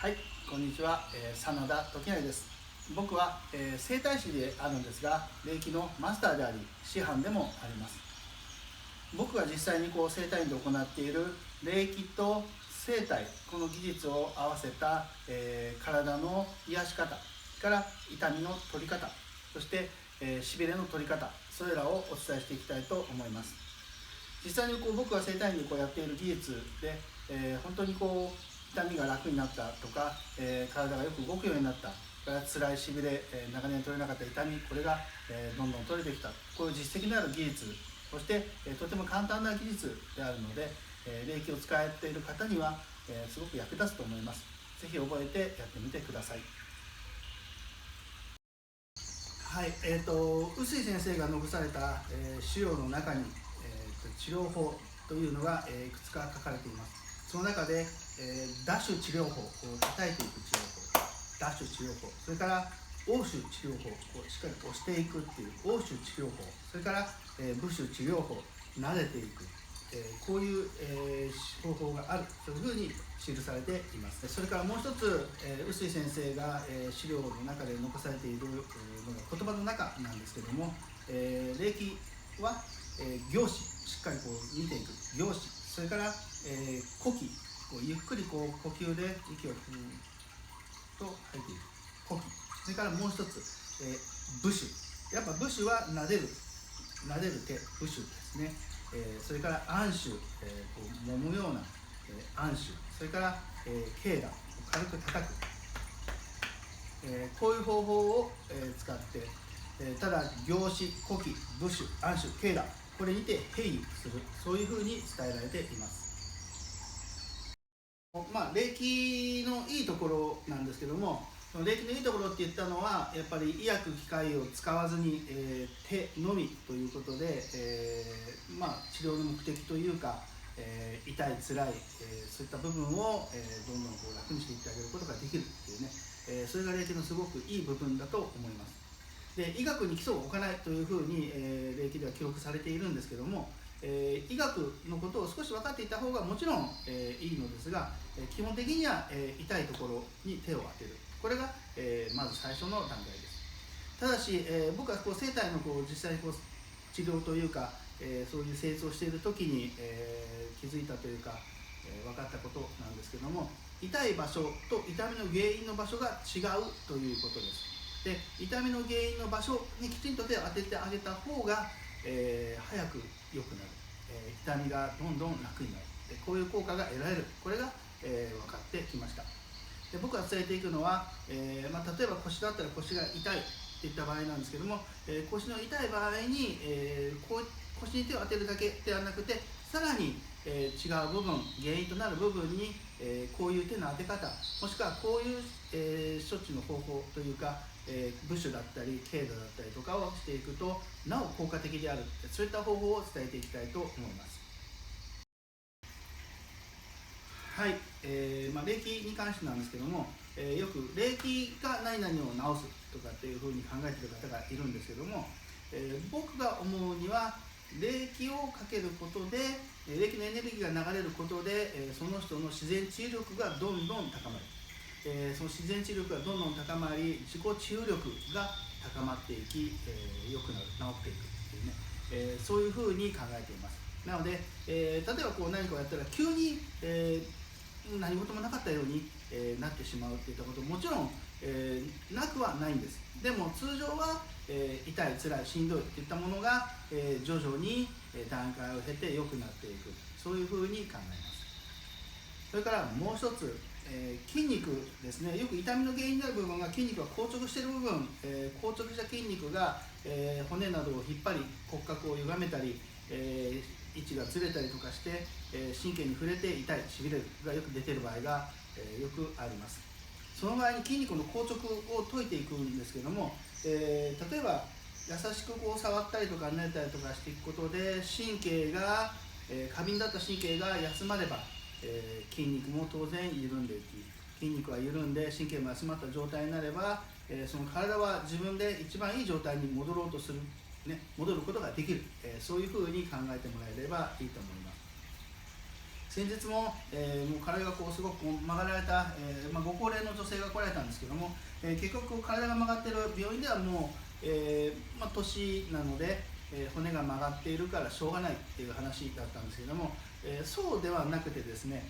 はい、こんにちは、真田時成です。僕は、整体師であるんですが、霊気のマスターであり、師範でもあります。僕が実際に整体院で行っている霊気と整体、この技術を合わせた、体の癒し方から痛みの取り方、そして、しびれの取り方、それらをお伝えしていきたいと思います。実際に僕が整体院でやっている技術で、本当に痛みが楽になったとか、体がよく動くようになった、辛いしびれ、長年取れなかった痛み、これが、どんどん取れてきた、こういう実績のある技術、そして、とても簡単な技術であるので、霊気を使っている方には、すごく役立つと思います。ぜひ覚えてやってみてください。はい、臼井先生が残された、資料の中に、治療法というのが、いくつか書かれています。その中で、ダッシュ治療法を叩いていく治療法、ダッシュ治療法、それから欧州治療法をしっかり押していくっていう欧州治療法、それから、ブッシュ治療法、慣れていく、こういう、方法があるというふうに記されています。それからもう一つ、臼井先生が、資料の中で残されているのが言葉の中なんですけども、霊気は、凝視、しっかり見ていく凝視、それから、呼気、ゆっくり呼吸で息をふーっと吐いていく呼気、それからもう一つ、ブシュ、やっぱブシュは撫でる手、ブシュですね。それから暗手、揉むような、暗手、それから、軽打、軽く叩く、こういう方法を、使って、ただ凝視、呼気、ブシュ、暗手、軽打、これにて平易する、そういうふうに伝えられています。霊気のいいところなんですけども、霊気のいいところって言ったのはやっぱり医薬機械を使わずに、手のみということで、治療の目的というか、痛い辛い、そういった部分を、どんどん楽にしていってあげることができるっていうね、それが霊気のすごくいい部分だと思います。で、医学に基礎を置かないというふうに、霊気では記録されているんですけども、医学のことを少し分かっていた方がもちろん、いいのですが、基本的には、痛いところに手を当てる、これが、まず最初の段階です。ただし、僕は整体の実際に治療というか、そういう施術をしている時に、気づいたというか、分かったことなんですけども、痛い場所と痛みの原因の場所が違うということです。で、痛みの原因の場所にきちんと手を当ててあげた方が、早く良くなる、痛みがどんどん楽になる、こういう効果が得られる、これが、分かってきました。で、僕が伝えていくのは、例えば腰だったら腰が痛いっていった場合なんですけども、腰の痛い場合に、腰に手を当てるだけではなくて、さらに、違う部分、原因となる部分に、こういう手の当て方、もしくはこういう、処置の方法というか、ブッシュだったり軽度だったりとかをしていくとなお効果的である、そういった方法を伝えていきたいと思います。はい、霊気に関してなんですけども、よく霊気が何々を治すとかっていうふうに考えている方がいるんですけども、僕が思うには霊気をかけることで、霊気のエネルギーが流れることで、その人の自然治癒力がどんどん高まる、その自然治癒力がどんどん高まり、自己治癒力が高まっていき、良くなる、治っていくっていうね、そういうふうに考えています。なので、例えば何かをやったら急に、何事もなかったように、なってしまうっていったことももちろん、なくはないんです。でも通常は、痛い辛いしんどいっていったものが、徐々に段階を経て良くなっていく、そういうふうに考えます。それからもう一つ、筋肉ですね。よく痛みの原因になる部分が筋肉が硬直している部分、硬直した筋肉が、骨などを引っ張り骨格を歪めたり、位置がずれたりとかして、神経に触れて痛いしびれがよく出ている場合が、よくあります。その場合に筋肉の硬直を解いていくんですけども、例えば優しく触ったりとか撫でたりとかしていくことで神経が、過敏だった神経が休まれば、筋肉も当然緩んでいき、筋肉が緩んで神経も休まった状態になれば、その体は自分で一番いい状態に戻ろうとする、戻ることができる、そういうふうに考えてもらえればいいと思います。先日も、もう体がこうすごく曲がられた、ご高齢の女性が来られたんですけども、結局体が曲がっている病院ではもう、年なので、骨が曲がっているからしょうがないっていう話だったんですけども、そうではなくてですね、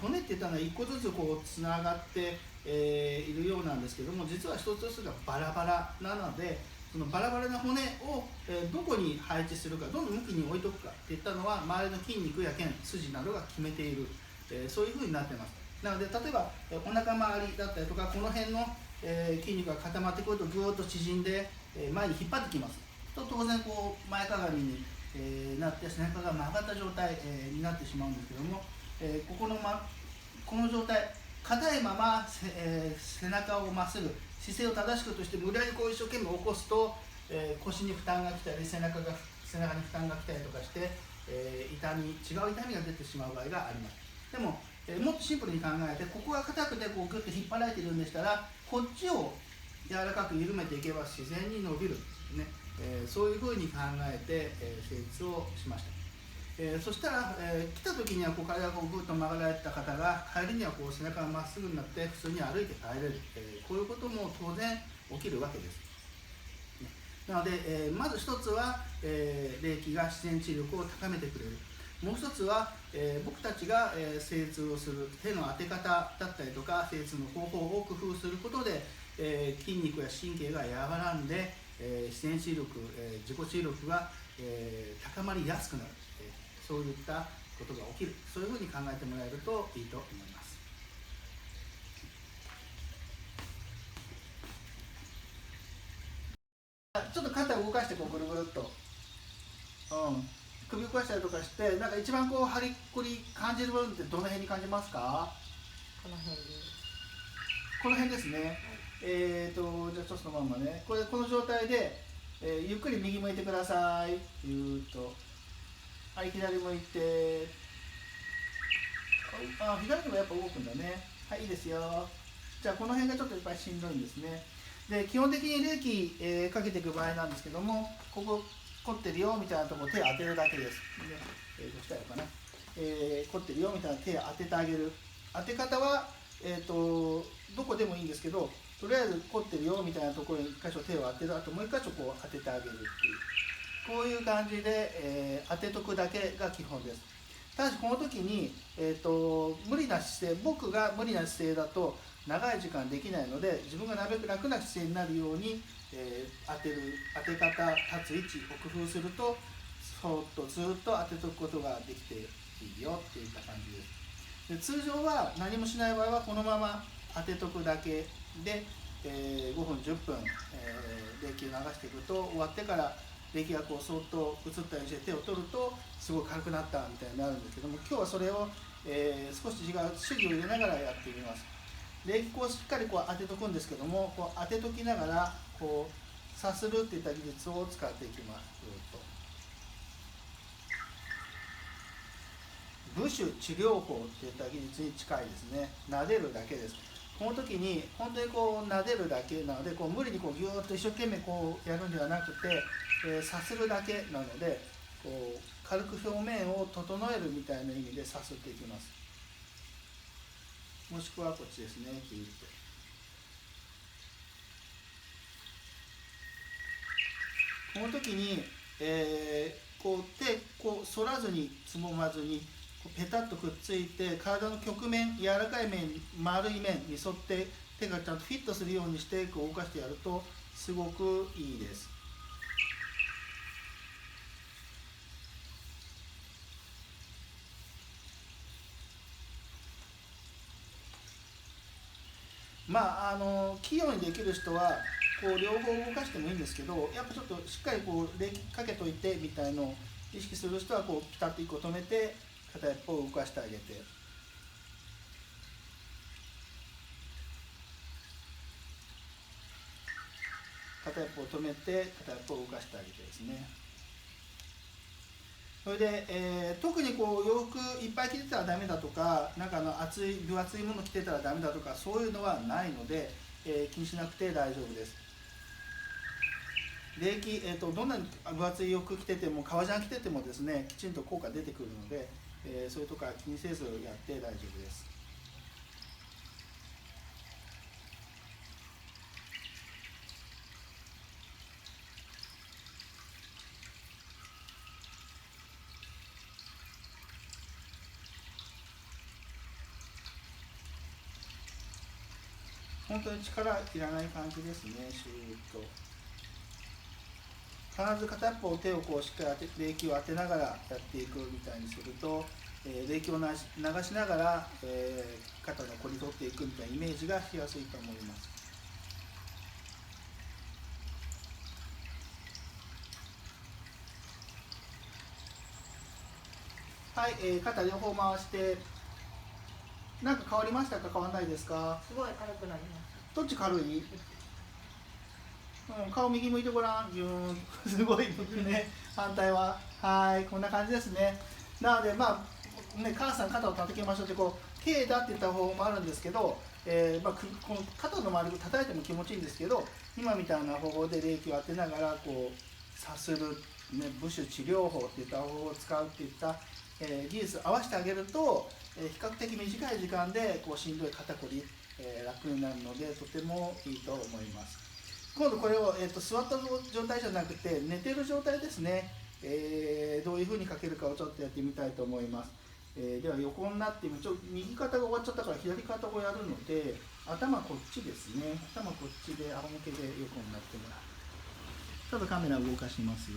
骨っていったのは1個ずつこうつながって、いるようなんですけども、実は一つ一つがバラバラなので、そのバラバラな骨を、どこに配置するか、どの向きに置いとくかっていったのは周りの筋肉や腱、筋などが決めている、そういうふうになっています。なので例えば、お腹周りだったりとか、この辺の、筋肉が固まってくるとぐーっと縮んで、前に引っ張ってきます。と当然こう前かがみに、なって背中が曲がった状態、になってしまうんですけども、この状態、硬いまま、背中をまっすぐ姿勢を正しくとして無理やりこう一生懸命起こすと、腰に負担が来たり背中に負担が来たりとかして、違う痛みが出てしまう場合があります。でも、もっとシンプルに考えて、ここが硬くてこうグッと引っ張られているんでしたら、こっちを柔らかく緩めていけば自然に伸びる、ね、そういうふうに考えて、施術をしました。そしたら、来た時にはこう体がこうぐっと曲がられた方が帰りにはこう背中がまっすぐになって普通に歩いて帰れる、こういうことも当然起きるわけです。なので、まず一つは、霊気が自然治力を高めてくれる。もう一つは、僕たちが、施術をする手の当て方だったりとか施術の方法を工夫することで、筋肉や神経が和らんで、自然治力、自己治力が、高まりやすくなる、そういったことが起きる、そういうふうに考えてもらえるといいと思います。ちょっと肩を動かしてこうぐるぐるっと、首を動かしたりとかして、なんか一番こう張りこり感じる部分ってどの辺に感じますか？この辺で。この辺ですね。じゃあちょっとそのままね、この状態で、ゆっくり右向いてください。ゆーっと。はい、左向いて。左にもやっぱ動くんだね。はい、いいですよ。じゃあこの辺がちょっとやっぱりしんどいんですね。で、基本的に冷気、かけていく場合なんですけども、ここ凝ってるよみたいなところ手を当てるだけです。で、どうしたらいいかな。凝ってるよみたいな手を当ててあげる。当て方は、どこでもいいんですけど、とりあえず凝ってるよみたいなところに1箇所手を当てる、あともう1箇所こう当ててあげるっていう、こういう感じで、当てとくだけが基本です。ただしこの時に、無理な姿勢、僕が無理な姿勢だと長い時間できないので、自分がなるべく楽な姿勢になるように、当て方、立つ位置を工夫すると、そっとずっと当てとくことができていいよっていった感じです。で、通常は何もしない場合はこのまま当てとくだけで、5分10分、冷気を流していくと、終わってから冷気がこうそっと移ったりして手を取るとすごい軽くなったみたいになるんですけども、今日はそれを、少し違う手技を入れながらやってみます。冷気をしっかりこう当てとくんですけども、こう当てときながらこうさするっていった技術を使っていきます。部首治療法っていった技術に近いですね。撫でるだけです。この時に本当にこう撫でるだけなので、こう無理にこうギューッと一生懸命こうやるんではなくて、さするだけなので、こう軽く表面を整えるみたいな意味でさすっていきます。もしくはこっちですね、ギューッと。この時に、こう手こう反らずにつもまずにペタッとくっついて、体の曲面、柔らかい面、丸い面に沿って手がちゃんとフィットするようにしてこう動かしてやるとすごくいいです。器用にできる人はこう両方動かしてもいいんですけど、やっぱちょっとしっかりこう冷気かけといてみたいのを意識する人はこうピタッと1個止めて片一方を動かしてあげて、片一方を止めて片一方を動かしてあげてですね。それで、特にこう洋服いっぱい着てたらダメだとか、なんか分厚いもの着てたらダメだとか、そういうのはないので、気にしなくて大丈夫です。どんなに分厚い洋服着てても、革ジャン着ててもですね、きちんと効果出てくるので、そういうとこは気にせずやって大丈夫です。本当に力いらない感じですね。シューッと必ず片っぽ手をこうしっかり冷気を当てながらやっていくみたいにすると、冷気を流しながら、肩のこり取っていくみたいなイメージがしやすいと思います。はい、肩両方回して、なんか変わりましたか？変わらないですか？すごい軽くなりましどっち軽い？顔右向いてごらん。すごいね。反対ははい、こんな感じですね。なのでまあね、母さん肩を叩きましょうってこう軽だって言った方法もあるんですけど、この肩の周りを叩いても気持ちいいんですけど、今みたいな方法で冷気を当てながらこうさする、ね、ブシュ治療法っていった方法を使うっていった、技術を合わせてあげると、比較的短い時間でこうしんどい肩こり、楽になるのでとてもいいと思います。今度これを、座った状態じゃなくて寝てる状態ですね、どういうふうにかけるかをちょっとやってみたいと思います。では横になって右肩が終わっちゃったから左肩をやるので、頭こっちですね。頭こっちで仰向けで横になってもらう。ちょっとカメラ動かしますよ。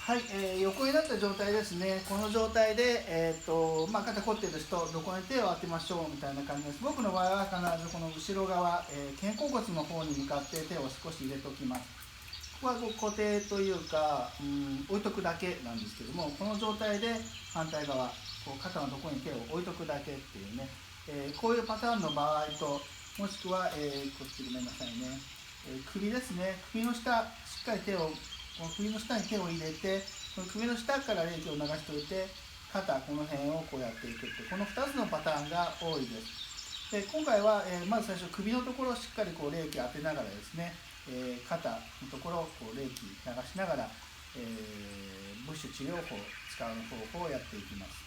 はい、横になった状態ですね。この状態で、肩凝ってる人、どこに手を当てましょうみたいな感じです。僕の場合は必ずこの後ろ側、肩甲骨の方に向かって手を少し入れておきます。ここは固定というか、置いとくだけなんですけども、この状態で反対側、こう肩のところに手を置いとくだけっていうね、こういうパターンの場合と、もしくは、こっちごめんなさいね、首ですね。首の下、しっかり手をこの首の下に手を入れて、この首の下から冷気を流しておいて、肩、この辺をこうやっていくって、この2つのパターンが多いです。で今回は、まず最初、首のところをしっかりこう冷気を当てながらですね、肩のところをこう冷気流しながら、ブッシュ治療法を使う方法をやっていきます。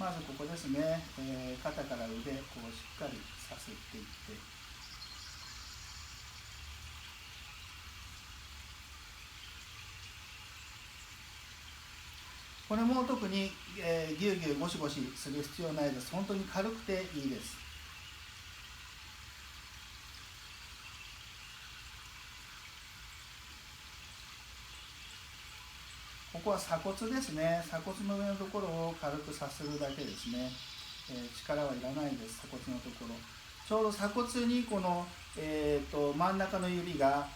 まずここですね、肩から腕、こうしっかりさすっていって、これも特に、ぎゅうぎゅうゴシゴシする必要ないです。本当に軽くていいです。ここは鎖骨ですね。鎖骨の上のところを軽くさするだけですね。力はいらないです。鎖骨のところ。ちょうど鎖骨にこの、真ん中の指が、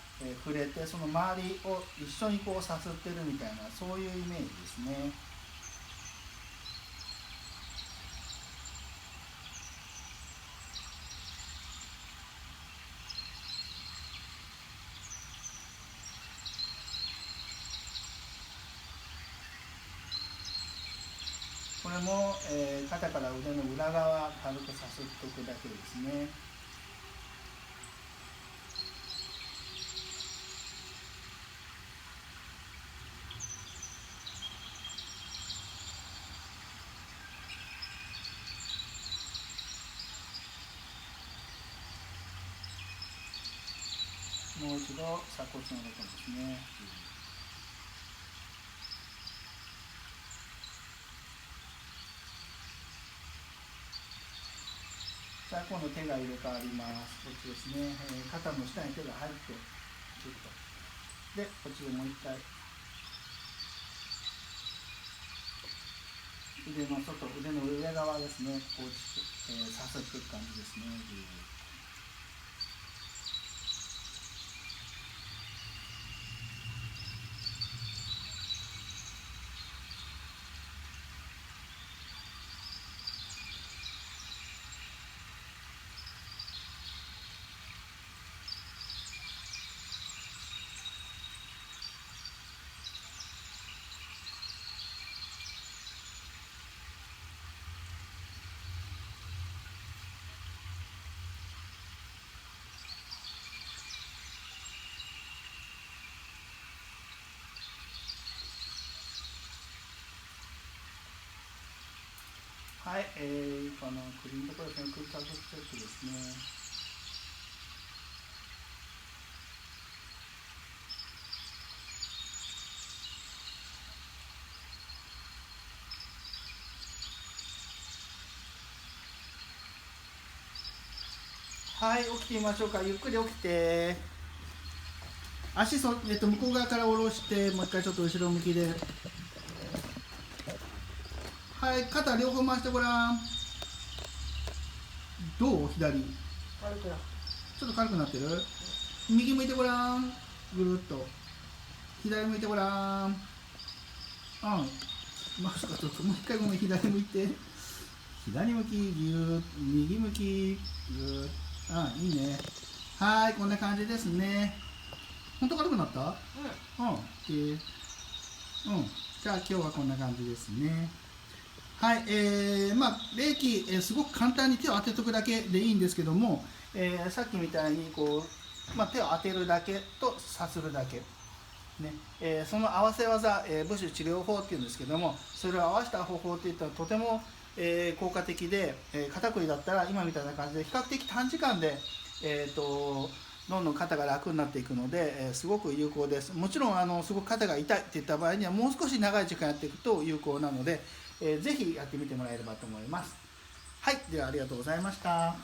触れて、その周りを一緒にこうさすってるみたいな、そういうイメージですね。これも、肩から腕の裏側軽くさすっておくだけですね。もう一度鎖骨のところですね。さあ今度手が入れ替わります。こっちですね、肩の下に手が入ってちょっとでこっちでもう一回腕の外、腕の上側ですね、こう、さすっていく感じですね。はい、この首のところですね、首かぶチェックですね。はい、起きてみましょうか。ゆっくり起きて。足向こう側から下ろして、もう一回ちょっと後ろ向きで。はい、肩両方回してごらん。どう左。軽くな。ちょっと軽くなってる。右向いてごらん。ぐるっと。左向いてごらん。まさかちょっともう一回ごめん、左向いて。左向き、ぎゅーっ、右向き、ぎゅーっ。いいね。はい、こんな感じですね。本当軽くなった？じゃあ今日はこんな感じですね。はい、冷気、すごく簡単に手を当てとくだけでいいんですけども、さっきみたいにこう、手を当てるだけとさするだけ、ねその合わせ技、母子治療法っていうんですけども、それを合わせた方法っていったらとても、効果的で、肩こりだったら今みたいな感じで比較的短時間で、どんどん肩が楽になっていくので、すごく有効です。もちろんすごく肩が痛いっていった場合にはもう少し長い時間やっていくと有効なので、ぜひやってみてもらえればと思います。はい、ではありがとうございました。